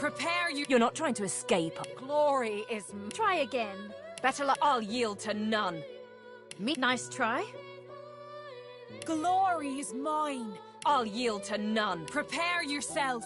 Prepare you. You're not trying to escape. Glory is... Try again. Better luck. I'll yield to none. Nice try. Glory is mine. I'll yield to none. Prepare yourself.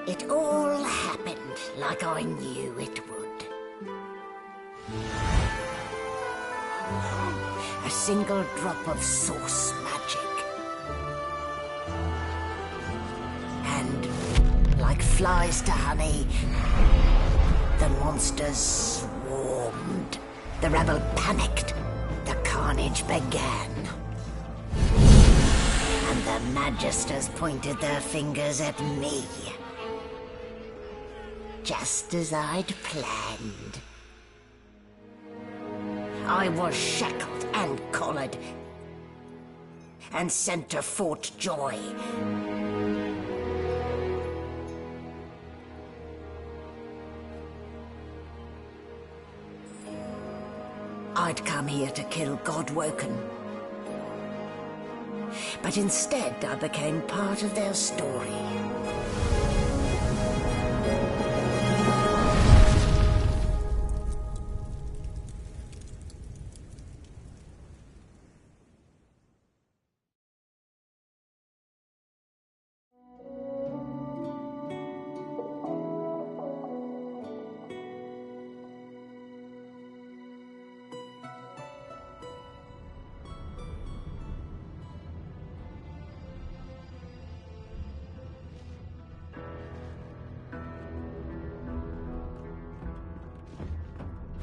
It all happened like I knew it would. A single drop of source magic. And, like flies to honey, the monsters swarmed. The rebel panicked. The carnage began. And the Magisters pointed their fingers at me. Just as I'd planned. I was shackled and collared, and sent to Fort Joy. I'd come here to kill Godwoken. But instead I became part of their story.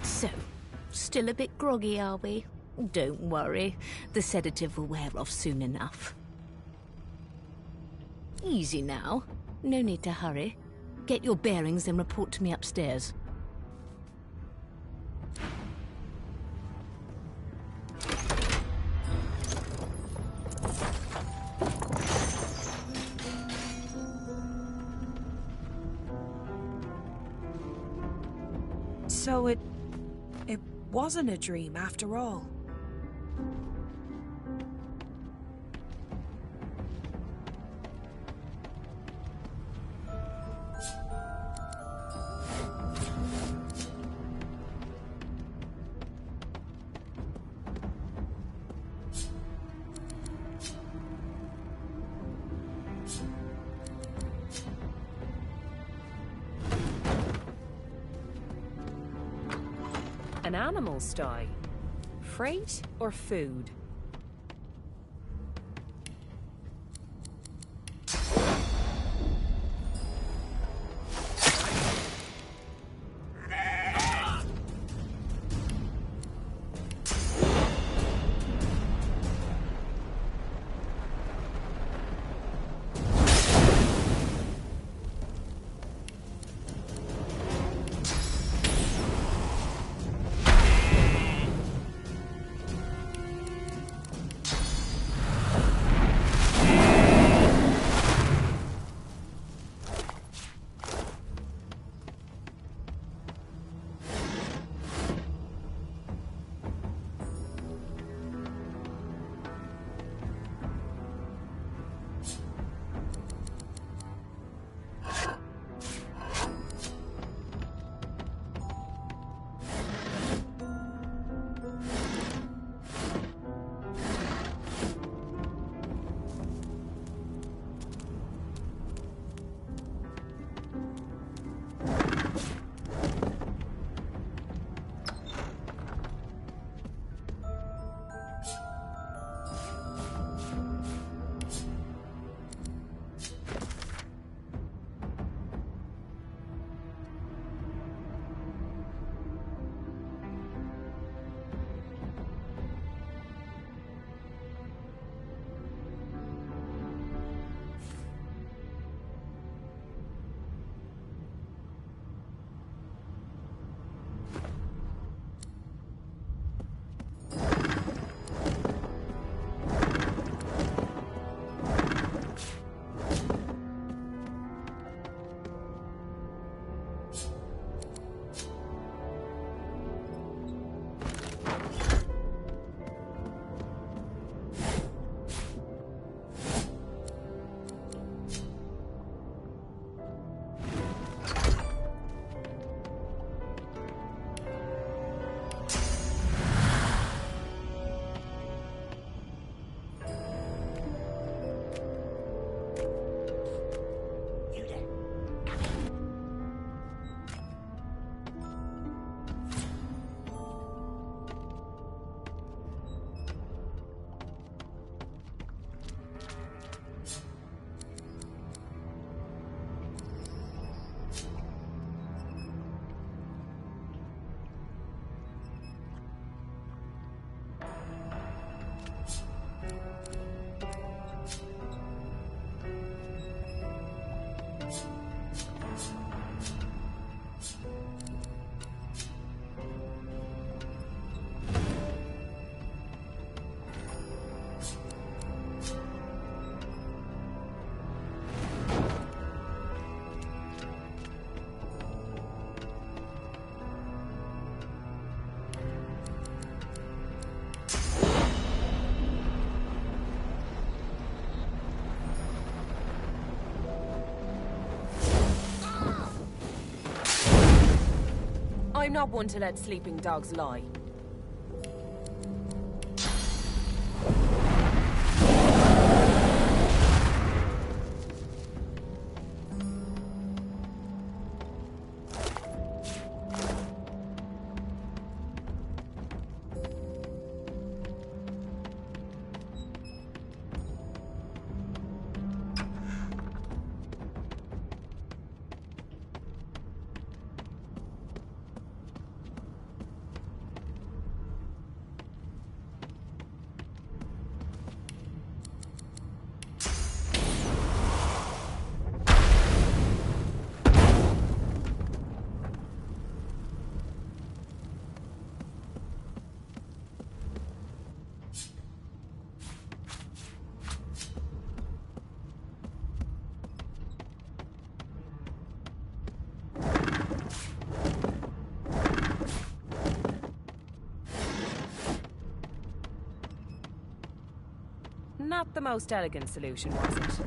So, still a bit groggy, are we? Don't worry, the sedative will wear off soon enough. Easy now. No need to hurry. Get your bearings and report to me upstairs. So it wasn't a dream after all. An animal sty? Freight or food? I'm not one to let sleeping dogs lie. Not the most elegant solution, was it?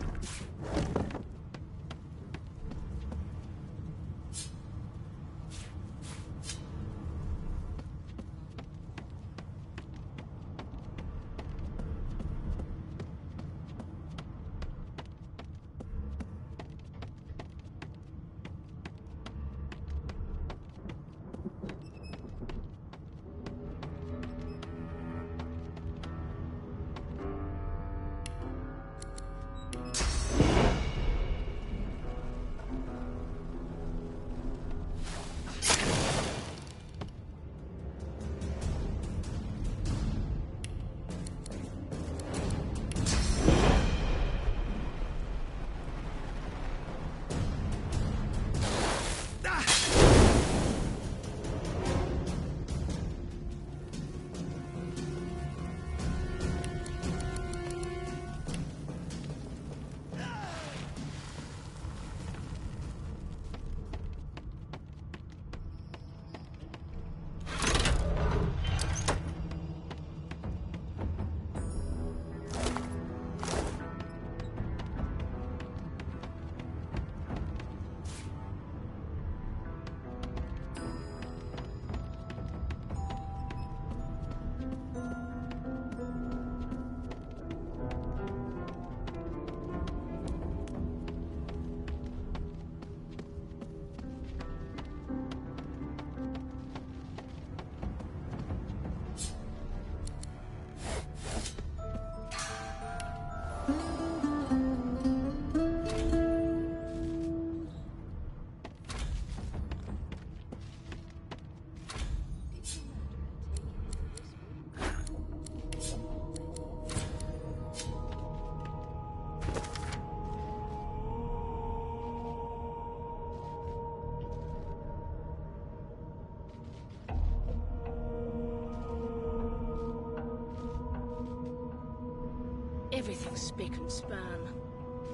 Everything's spick and span.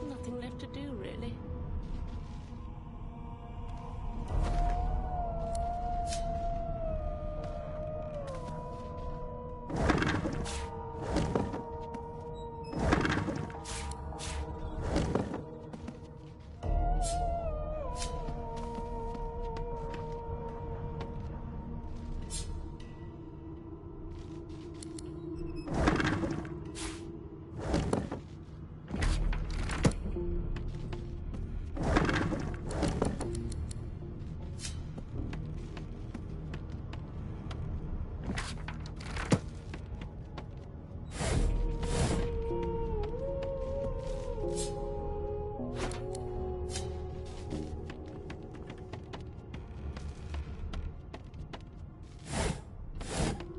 Nothing left to do, really.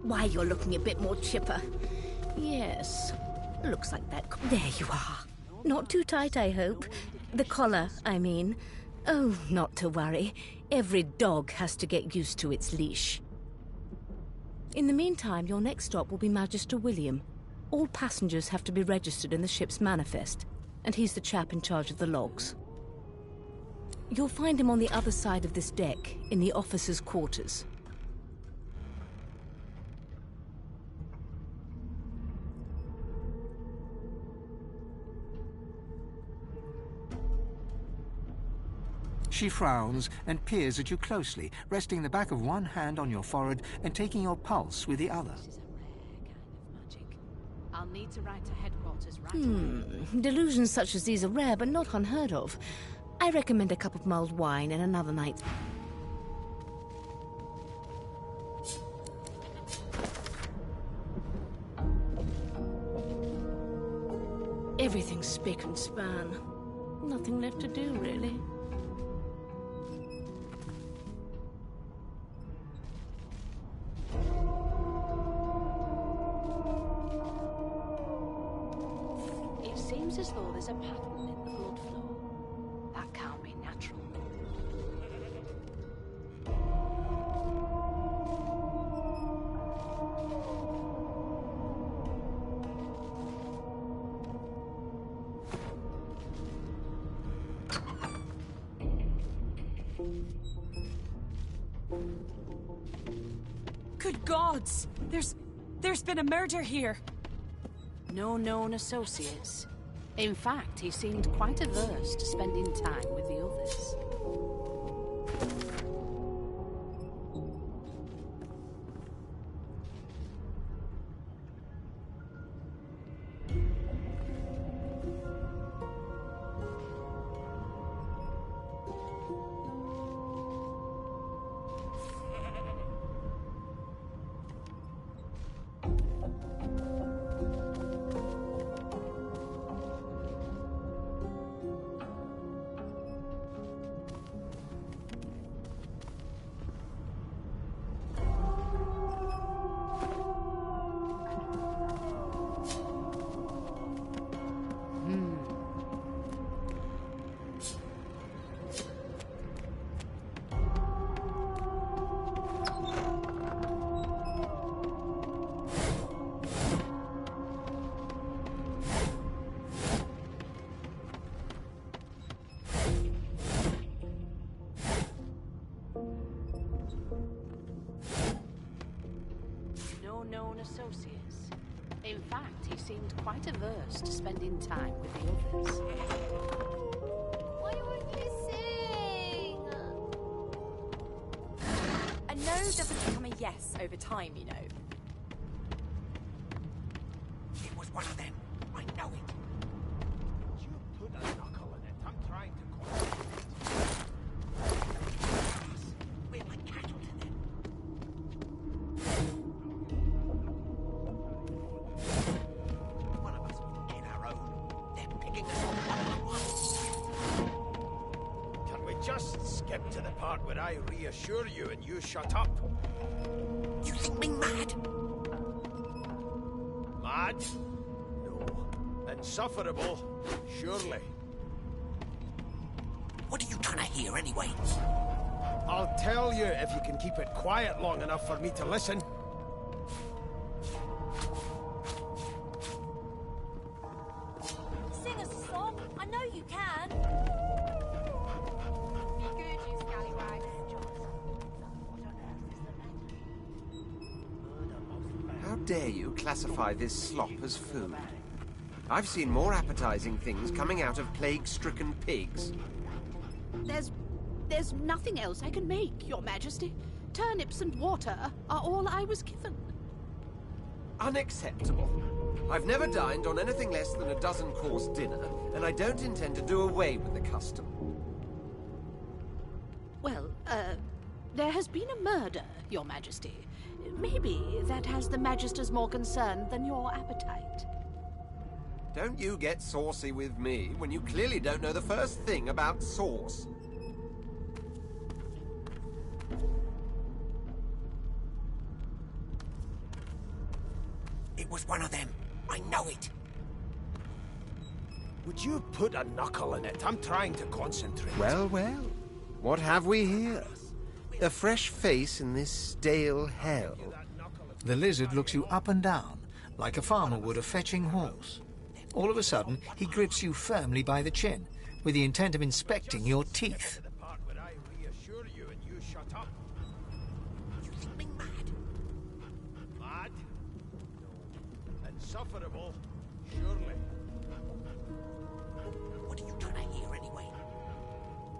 Why, you're looking a bit more chipper. Yes. Looks like that. There you are. Not too tight, I hope. The collar, I mean. Oh, not to worry. Every dog has to get used to its leash. In the meantime, your next stop will be Magister William. All passengers have to be registered in the ship's manifest, and he's the chap in charge of the logs. You'll find him on the other side of this deck, in the officers' quarters. She frowns and peers at you closely, resting the back of one hand on your forehead and taking your pulse with the other. This is a rare kind of magic. I'll need to write to headquarters right away. Delusions such as these are rare, but not unheard of. I recommend a cup of mulled wine and another night. Everything's spick and span. Nothing left to do, really. It seems as though there's a pattern in the blood flow. That can't be natural. Good gods! There's been a murder here. No known associates. In fact, he seemed quite averse to spending time with the others. Known associates. In fact, he seemed quite averse to spending time with the others. Why won't you sing? A no doesn't become a yes over time, you know. It was one of them. I know it. You put a knuckle in it. I'm trying to call it. We're like cattle to them. One of us in our own. They're picking us off one by one. Can we just skip to the part where I reassure you and you shut up? You think me mad? Mad? No. Insufferable? Surely. What are you trying to hear anyway? I'll tell you if you can keep it quiet long enough for me to listen. dare you classify this slop as food? I've seen more appetizing things coming out of plague-stricken pigs. There's nothing else I can make, Your Majesty. Turnips and water are all I was given. Unacceptable. I've never dined on anything less than a dozen-course dinner, and I don't intend to do away with the custom. Well, there has been a murder, Your Majesty. Maybe that has the Magisters more concerned than your appetite. Don't you get saucy with me when you clearly don't know the first thing about sauce. It was one of them. I know it. Would you put a knuckle in it? I'm trying to concentrate. Well, well. What have we here? A fresh face in this stale hell. The lizard looks you up and down, like a farmer would a fetching horse. All of a sudden, he grips you firmly by the chin, with the intent of inspecting your teeth. The part where I reassure you and you shut up. You think me mad? Mad? No. Insufferable? Surely. What are you trying to hear anyway?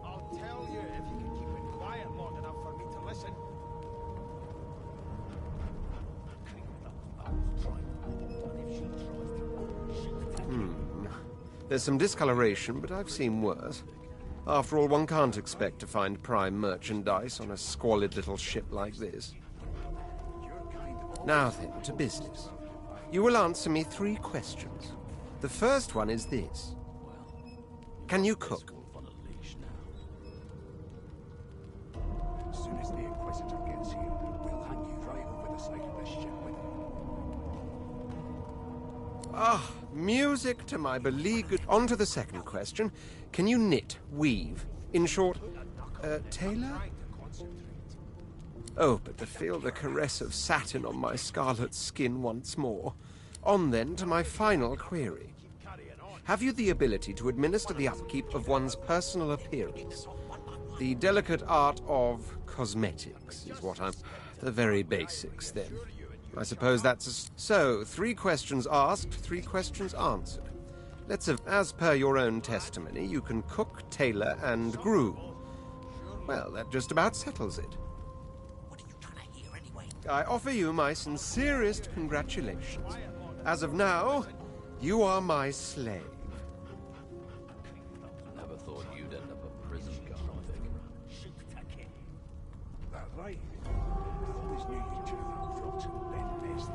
I'll tell you if you can keep it quiet long enough for me to listen. There's some discoloration, but I've seen worse. After all, one can't expect to find prime merchandise on a squalid little ship like this. Now then, to business. You will answer me 3 questions. The first one is this. Can you cook? As soon as the Inquisitor gets here, we'll hang you right over the side of this ship with him. Ah, music to my beleaguered... On to the second question. Can you knit, weave? In short, tailor? Oh, but to feel the caress of satin on my scarlet skin once more. On then to my final query. Have you the ability to administer the upkeep of one's personal appearance? The delicate art of cosmetics is what I'm... The very basics, then. I suppose that's... So, 3 questions asked, 3 questions answered. Let's have... As per your own testimony, you can cook, tailor, and groom. Well, that just about settles it. What are you trying to hear anyway? I offer you my sincerest congratulations. As of now, you are my slave. Never thought you'd end up a prison convict. That right? Always knew you two rotten bent best.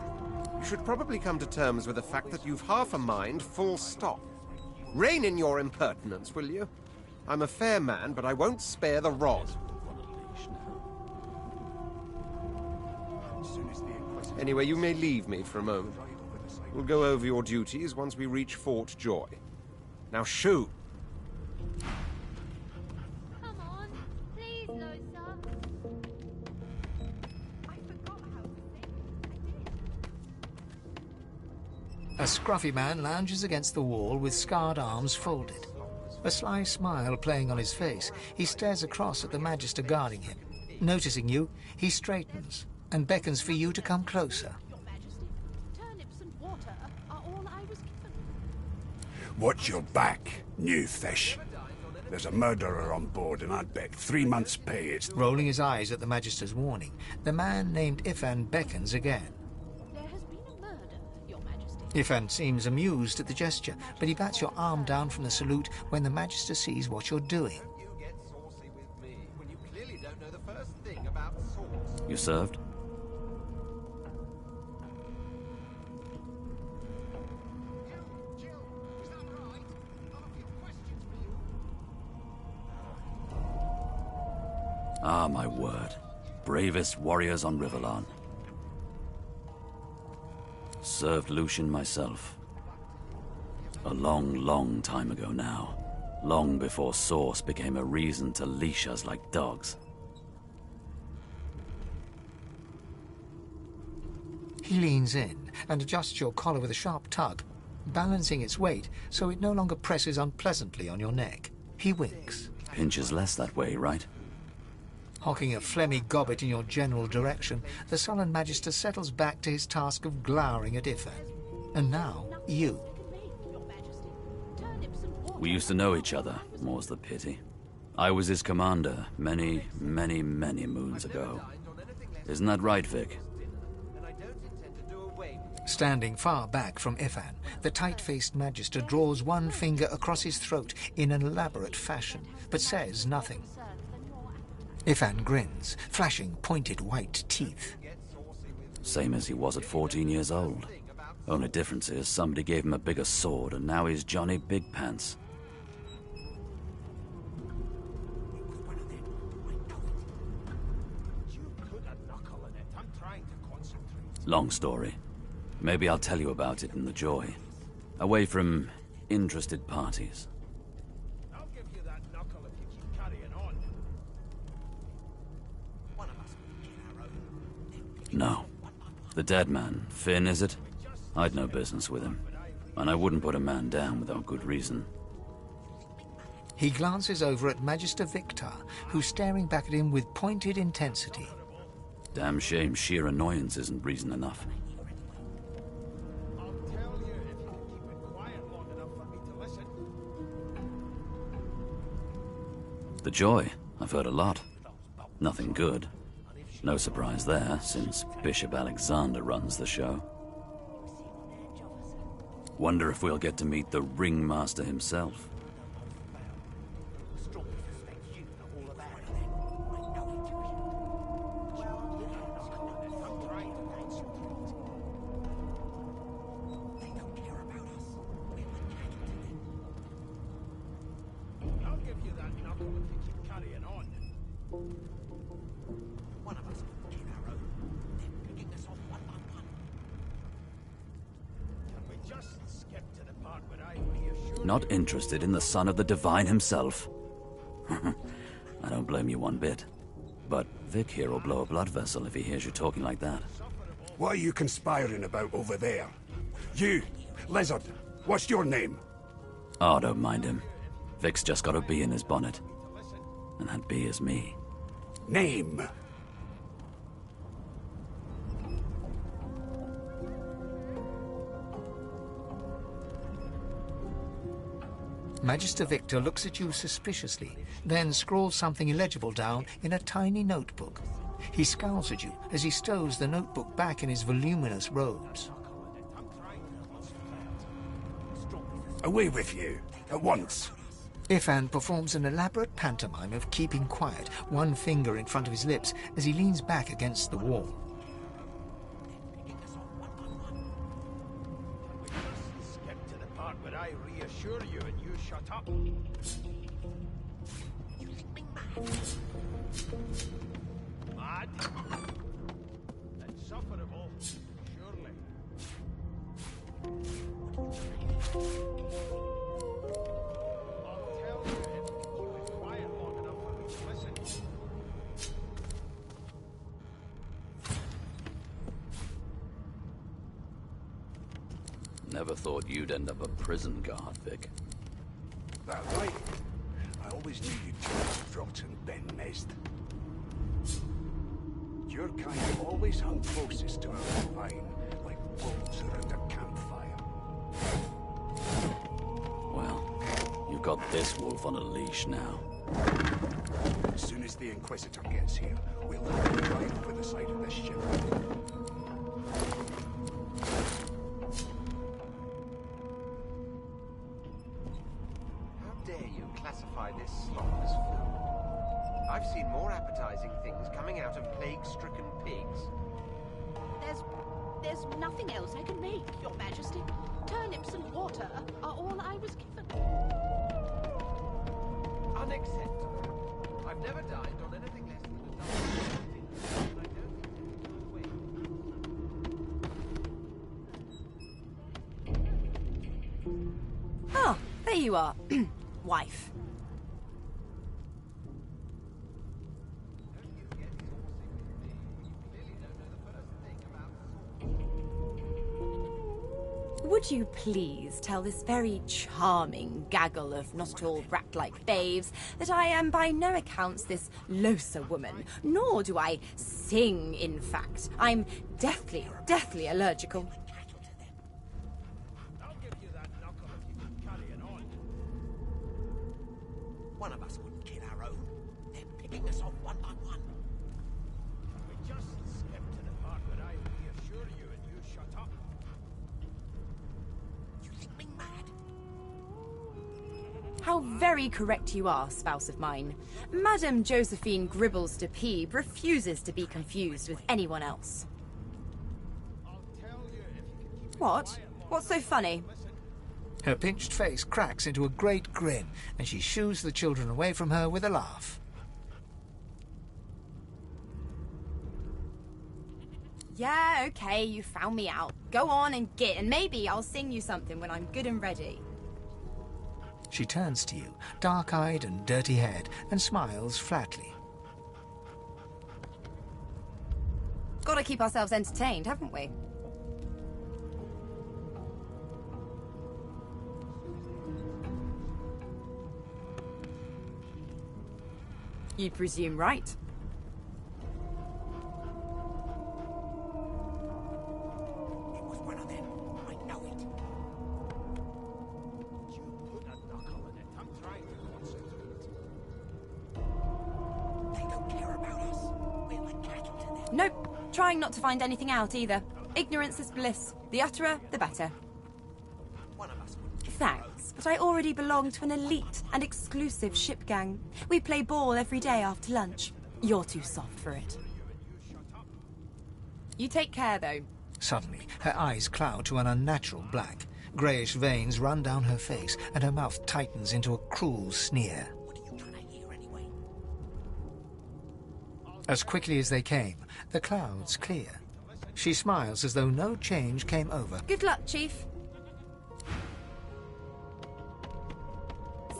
You should probably come to terms with the fact that you've half a mind, full stop. Rein in your impertinence, will you? I'm a fair man, but I won't spare the rod. Anyway, you may leave me for a moment. We'll go over your duties once we reach Fort Joy. Now shoo! Come on, please, Losa. I forgot how to sing. A scruffy man lounges against the wall with scarred arms folded. A sly smile playing on his face, he stares across at the Magister guarding him. Noticing you, he straightens and beckons for you to come closer. Your Majesty, turnips and water are all I was given. Watch your back, new fish. There's a murderer on board, and I'd bet 3 months' pay it's... Rolling his eyes at the Magister's warning, the man named Ifan beckons again. There has been a murder, Your Majesty. Ifan seems amused at the gesture, but he bats your arm down from the salute when the Magister sees what you're doing. You get saucy with me when you clearly don't know the first thing about sauce. You served? Ah, my word. Bravest warriors on Riverlarn. Served Lucian myself. A long, long time ago now. Long before sauce became a reason to leash us like dogs. He leans in and adjusts your collar with a sharp tug, balancing its weight so it no longer presses unpleasantly on your neck. He winks. Pinches less that way, right? Hocking a phlegmy gobbet in your general direction, the sullen Magister settles back to his task of glowering at Ifan. And now, you. We used to know each other, more's the pity. I was his commander many, many, many moons ago. Isn't that right, Vic? Standing far back from Ifan, the tight-faced Magister draws one finger across his throat in an elaborate fashion, but says nothing. Ifan grins, flashing pointed white teeth. Same as he was at 14 years old. Only difference is somebody gave him a bigger sword and now he's Johnny Big Pants. Long story. Maybe I'll tell you about it in the Joy. Away from interested parties. I'll give you that knuckle if you keep carrying on. One of us get our own. No. The dead man, Finn, is it? I'd no business with him. And I wouldn't put a man down without good reason. He glances over at Magister Victor, who's staring back at him with pointed intensity. Damn shame sheer annoyance isn't reason enough. I'll tell you if you can keep it quiet long enough for me to listen. The Joy, I've heard a lot. Nothing good. No surprise there, since Bishop Alexander runs the show. Wonder if we'll get to meet the ringmaster himself. I'll give you that knuckle if you keep carrying on. One of us get our own. Then picking us off one by one. Can we just skip to the part where I reassure Not interested in the son of the divine himself? I don't blame you one bit. But Vic here will blow a blood vessel if he hears you talking like that. What are you conspiring about over there? You, Lizard, what's your name? Oh, don't mind him. Vic's just got a bee in his bonnet. And that bee is me. Name? Magister Victor looks at you suspiciously, then scrawls something illegible down in a tiny notebook. He scowls at you as he stows the notebook back in his voluminous robes. Away with you, at once. Ifan performs an elaborate pantomime of keeping quiet, one finger in front of his lips as he leans back against the wall. skip to the part where I reassure you and you shut up. Mad? Insufferable, surely. I'll tell you if you keep it quiet long enough for me to listen. Never thought you'd end up a prison guard, Vic. That right? I always knew you'd turn out rotten, Ben Nest. Your kind always hung closest to our divine, like wolves around a campfire. Well, you've got this wolf on a leash now. As soon as the Inquisitor gets here, we'll have to drive over the side of this ship. How dare you classify this slop as food? I've seen more appetizing things coming out of plague-stricken pigs. There's nothing else I can make, Your Majesty. Turnips and water are all I was given. Unacceptable. I've never dined on anything less than a dozen. Oh, there you are. Wife. would you please tell this very charming gaggle of not-at-all rat-like babes that I am by no accounts this Losa woman, nor do I sing, in fact. I'm deathly allergical. I'll give you that knuckle if you keep carrying on. One of us wouldn't kill our own. They're picking us off one by one. We just skipped to the part where I reassure you and you shut up. You think me mad? How very correct you are, spouse of mine. Madame Josephine Gribbles de Peeb refuses to be confused with anyone else. I'll tell you if you can keep What? What's so funny? Her pinched face cracks into a great grin, and she shoos the children away from her with a laugh. Yeah, okay, you found me out. Go on and git, and maybe I'll sing you something when I'm good and ready. She turns to you, dark-eyed and dirty-haired, and smiles flatly. Gotta keep ourselves entertained, haven't we? You presume right. It was one of them. I know it. you put a knuckle in it. I'm trying to concentrate. They don't care about us. We're like cattle to them. Nope, trying not to find anything out either. Ignorance is bliss. The utterer, the better. One of us wouldn't kill Thanks, but I already belong to an elite and exclusive ship gang. We play ball every day after lunch. You're too soft for it. You take care, though. Suddenly, her eyes cloud to an unnatural black. Greyish veins run down her face, and her mouth tightens into a cruel sneer. What are you trying to hear anyway? As quickly as they came, the clouds clear. She smiles as though no change came over. Good luck, Chief.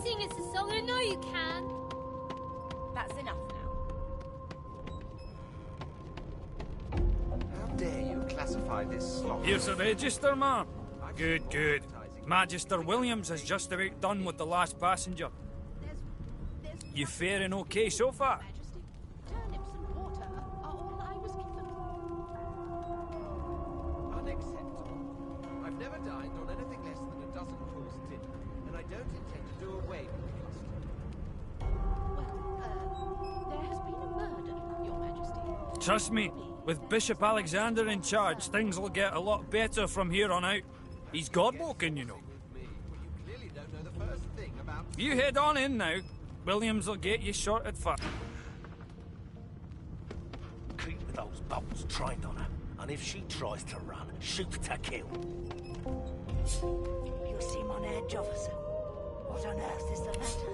Sing us a song, I know you can. That's enough now. How dare you classify this slop? Here's the register, ma'am. Good, good. Magister Williams has just about done with the last passenger. You faring okay so far? Majesty, turnips and water are all I was given. Unacceptable. I've never dined on anything less than a dozen-course dinner, and I don't intend to do away with the custom. Well, there has been a murder, Your Majesty. Trust me, with Bishop Alexander in charge, things will get a lot better from here on out. He's God-woken, you know. With me, when you clearly don't know the first thing about... You head on in now. Williams will get you sorted fast. Keep those bolts trained on her, and if she tries to run, shoot to kill. You seem on edge, officer. What on earth is the matter?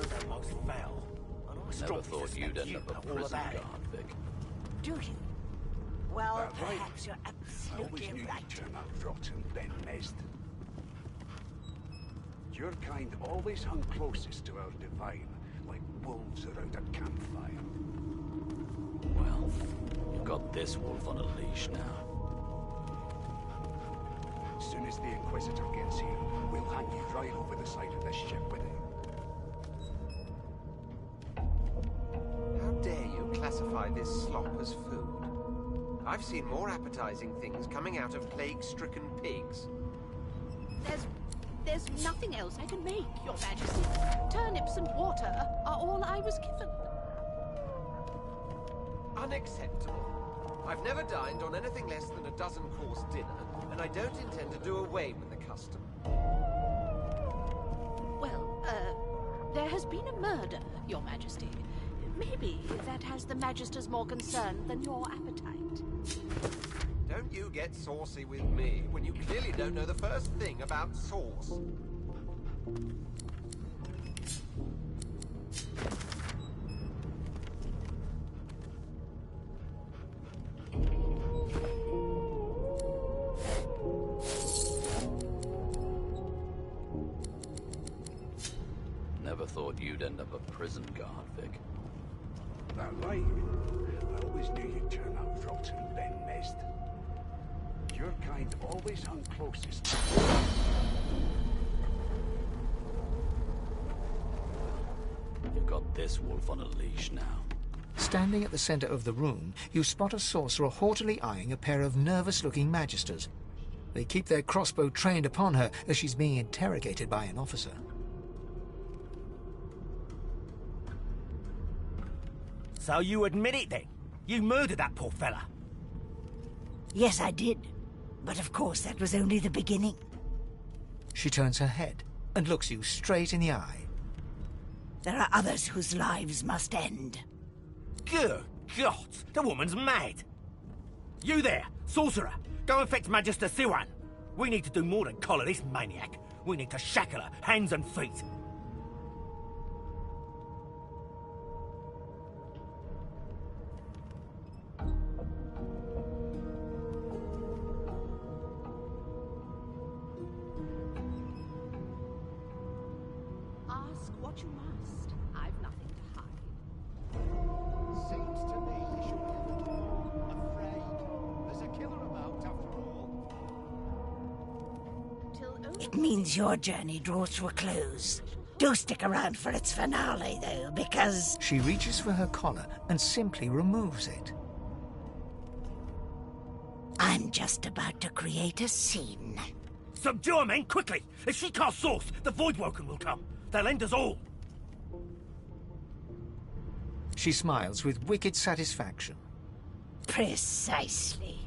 They're most foul, and I Never strongly thought suspect you'd end you up know a all prison about it. guard, Vic. Do you? Well, That's right. perhaps you're I always absolutely knew right. you'd turn out rotten, Ben Nest. Your kind always hung closest to our divine, like wolves around a campfire. Well, you've got this wolf on a leash now. As soon as the Inquisitor gets here, we'll hang you right over the side of this ship with him. How dare you classify this slop as food? I've seen more appetizing things coming out of plague-stricken pigs. There's nothing else I can make, Your Majesty. Turnips and water are all I was given. Unacceptable. I've never dined on anything less than a dozen-course dinner, and I don't intend to do away with the custom. Well, there has been a murder, Your Majesty. Maybe that has the Magisters more concerned than your appetite. Don't you get saucy with me when you clearly don't know the first thing about sauce. Never thought you'd end up a prison guard, Vic. That right. I always knew you'd turn out rotten, Ben Nest. Your kind always hung closest. You've got this wolf on a leash now. Standing at the center of the room, you spot a sorcerer haughtily eyeing a pair of nervous-looking magisters. They keep their crossbow trained upon her as she's being interrogated by an officer. So you admit it then? You murdered that poor fella? Yes, I did. But of course, that was only the beginning. She turns her head and looks you straight in the eye. There are others whose lives must end. Good God, the woman's mad. You there, sorcerer, go and fetch Magister Siwan. We need to do more than collar this maniac. We need to shackle her, hands and feet. Ask what you must. I've nothing to hide. Seems to me you should never be afraid. There's a killer about, after all. It means your journey draws to a close. Do stick around for its finale, though, because... She reaches for her collar and simply removes it. I'm just about to create a scene. Subdue her, men, quickly! If she casts Source, the Voidwoken will come. They'll end us all. She smiles with wicked satisfaction. Precisely.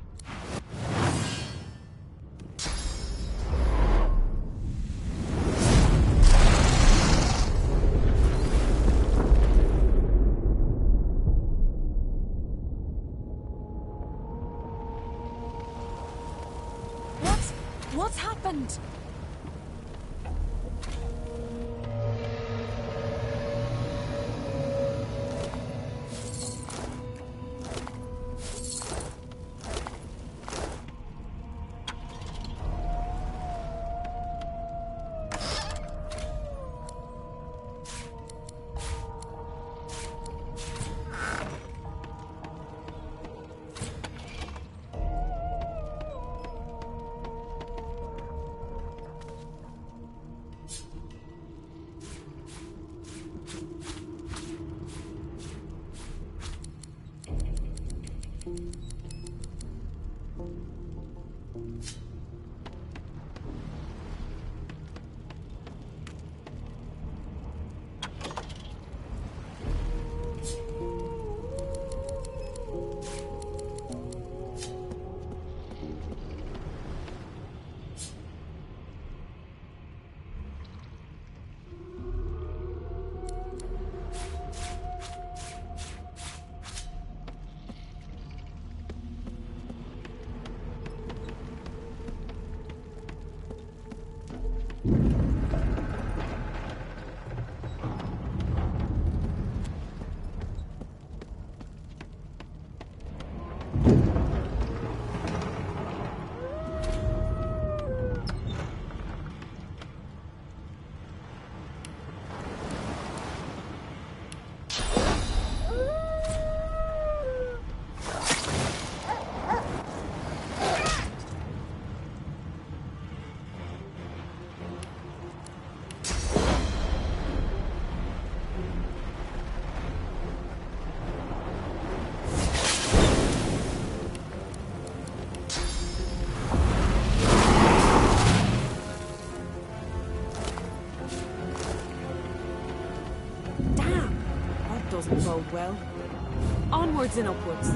What's happened? Doesn't bode well. Onwards and upwards.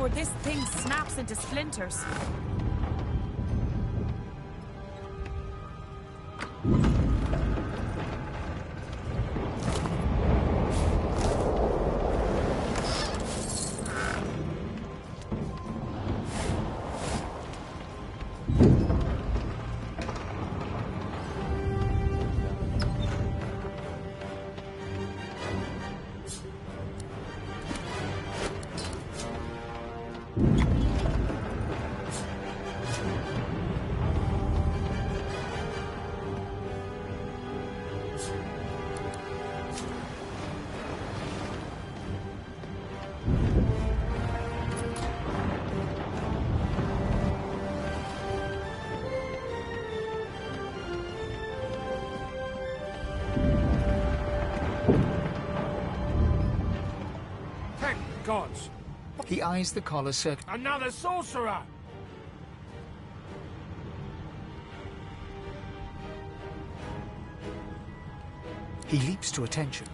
before this thing snaps into splinters. Gods! He eyes the collar circle. Another sorcerer! He leaps to attention.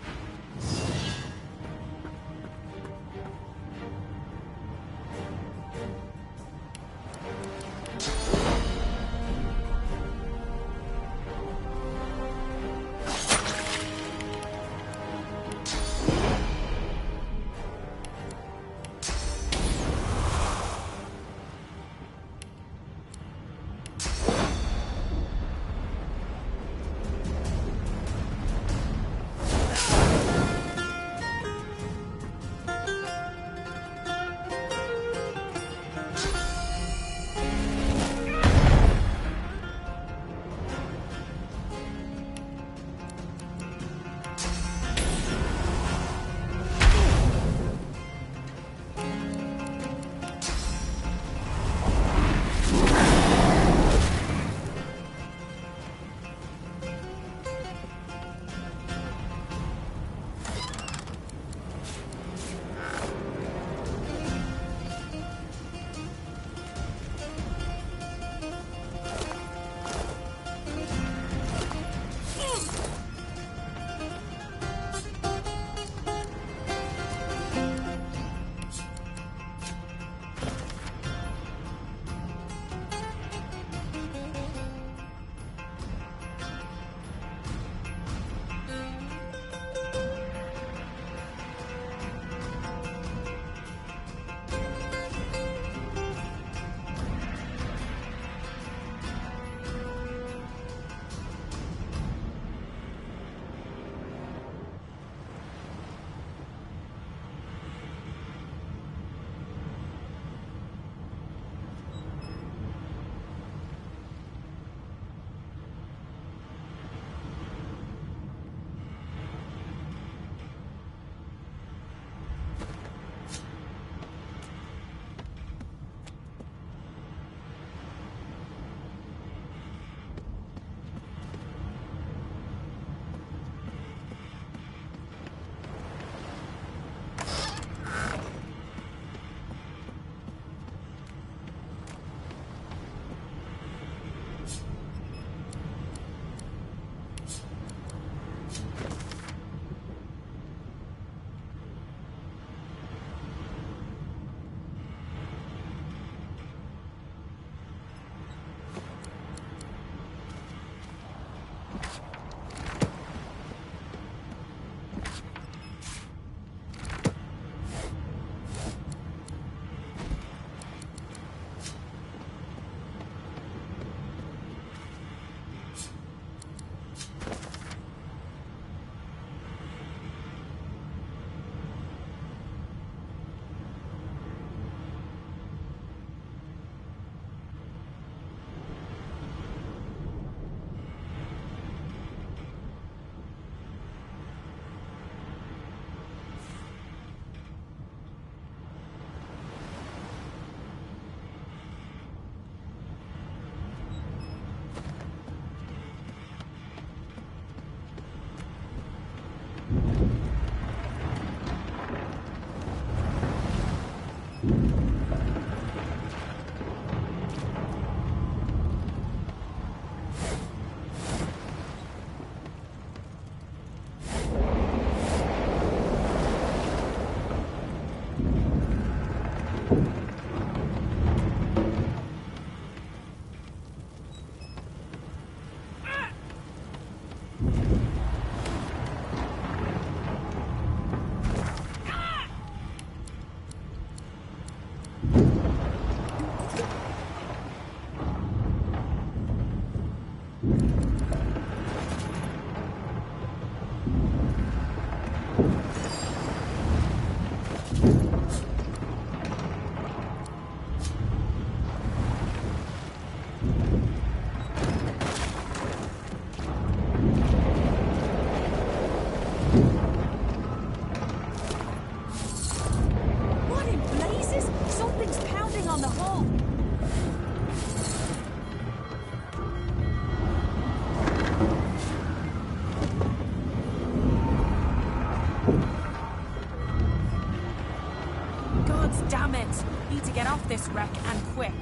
off this wreck, and quick.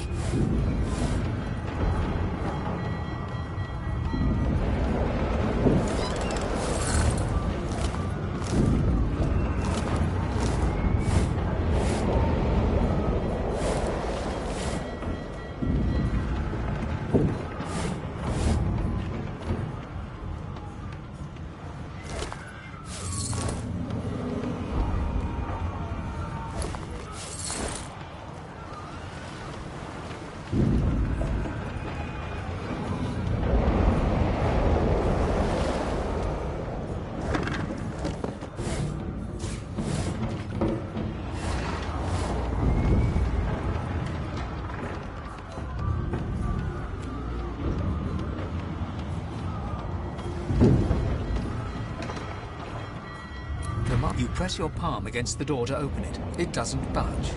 You press your palm against the door to open it. It doesn't budge.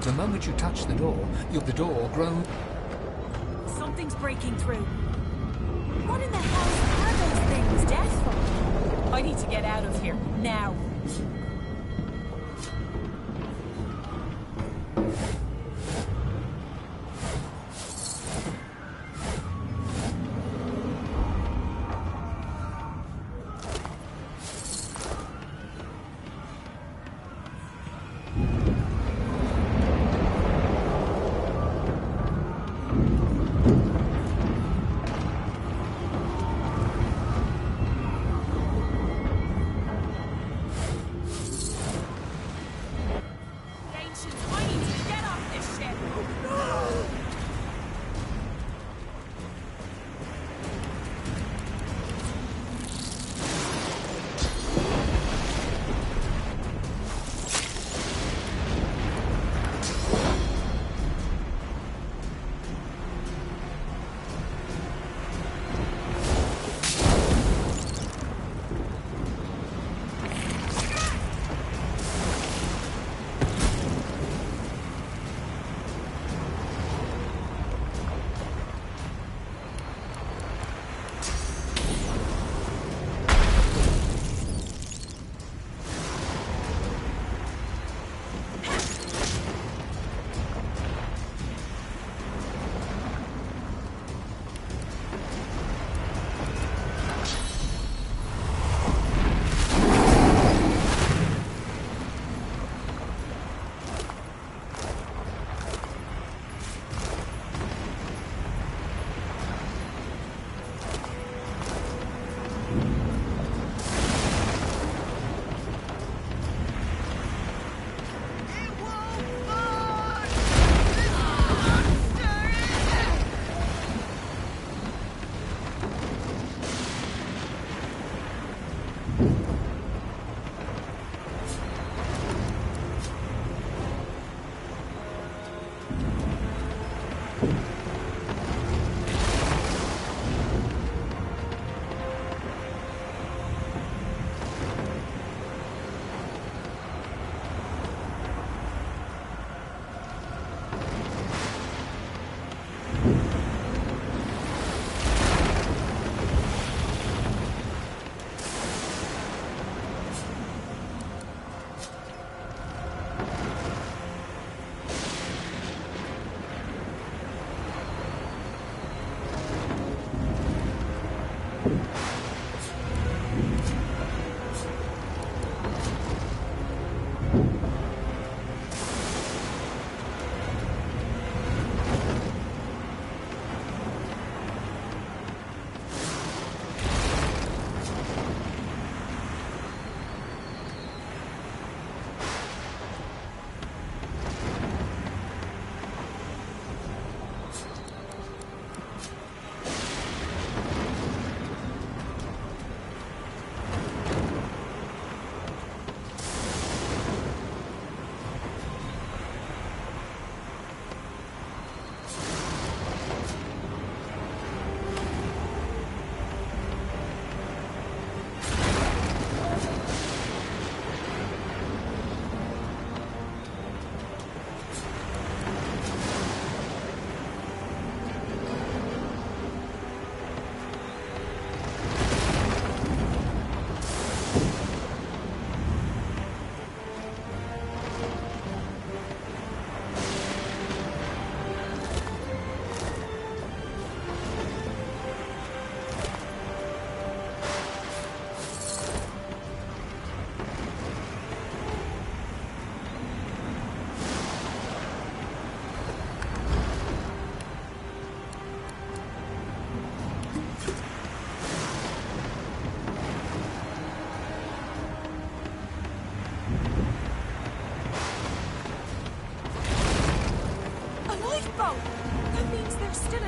The moment you touch the door groans. Something's breaking through. What in the hell are those things? Death? I need to get out of here, now.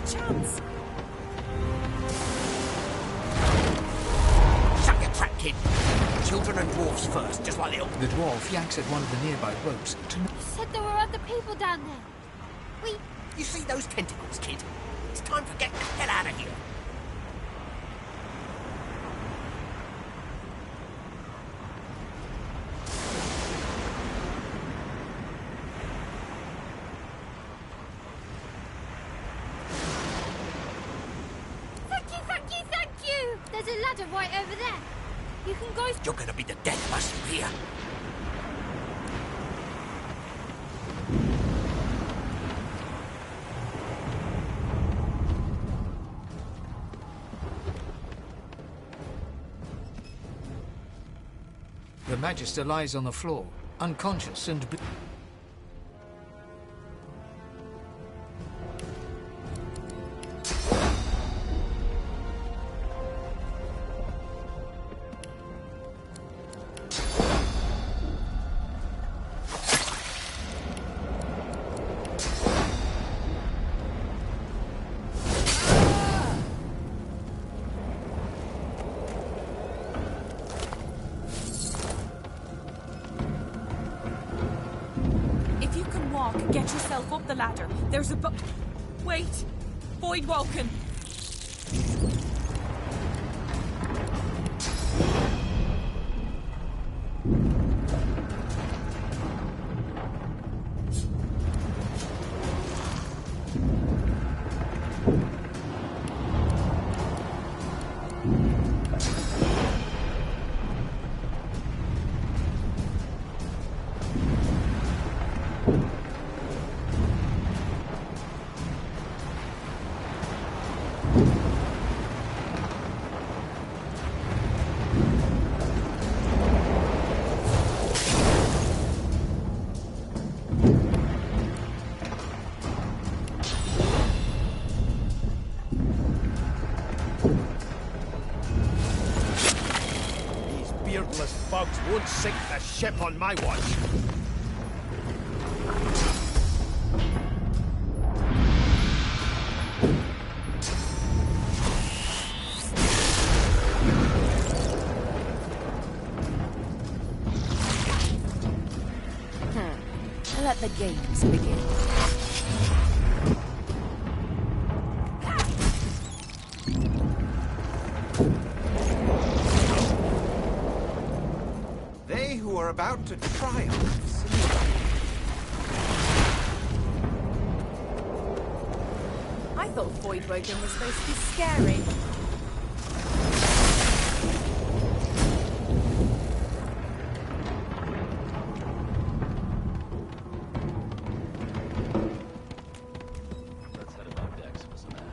chance. Shut your trap, kid. Children and dwarfs first, just like little... The dwarf yanks at one of the nearby ropes to... You said there were other people down there. You see those tentacles, kid? It's time for getting the hell out of here. Thank you! There's a ladder right over there. You can go... You're gonna be the death of us here. The Magister lies on the floor, unconscious and... Get yourself up the ladder. There's a Wait! Void Woken! Bugs won't sink the ship on my watch. Let the games begin. They who are about to triumph. I thought Void Woken was supposed to be scary. Let's head above decks for some air.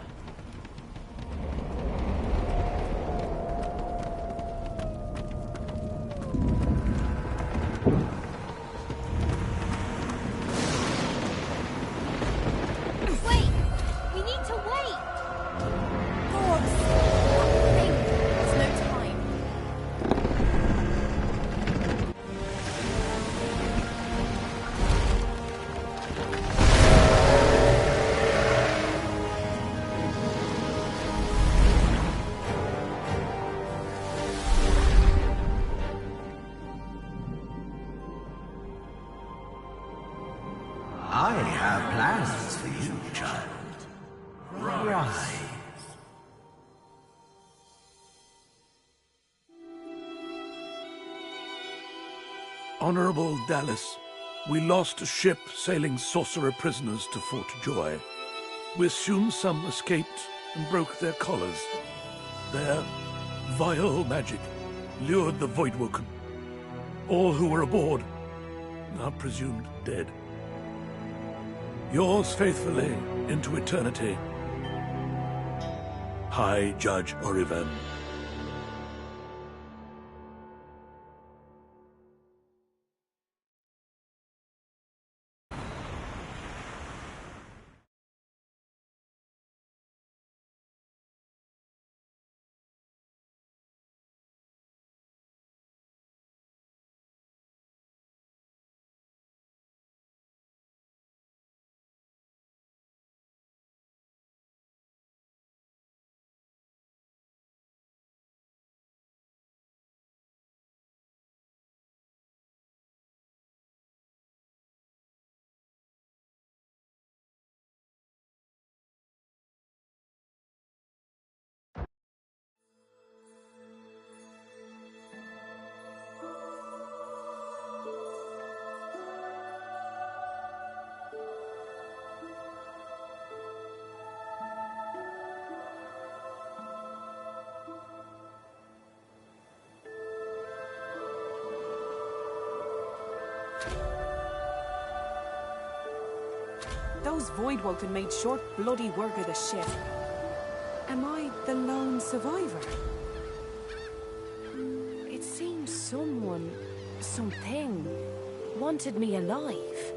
Wait! We need to wait! Gods! Think. There's no time. I have plans for you, child. Rise. Honorable Dallas, we lost a ship sailing sorcerer prisoners to Fort Joy. We assume some escaped and broke their collars. Their vile magic lured the Voidwoken. All who were aboard are presumed dead. Yours faithfully into eternity, High Judge Oriven. Those Voidwoken made short, bloody work of the ship. Am I the lone survivor? It seems someone, something, wanted me alive.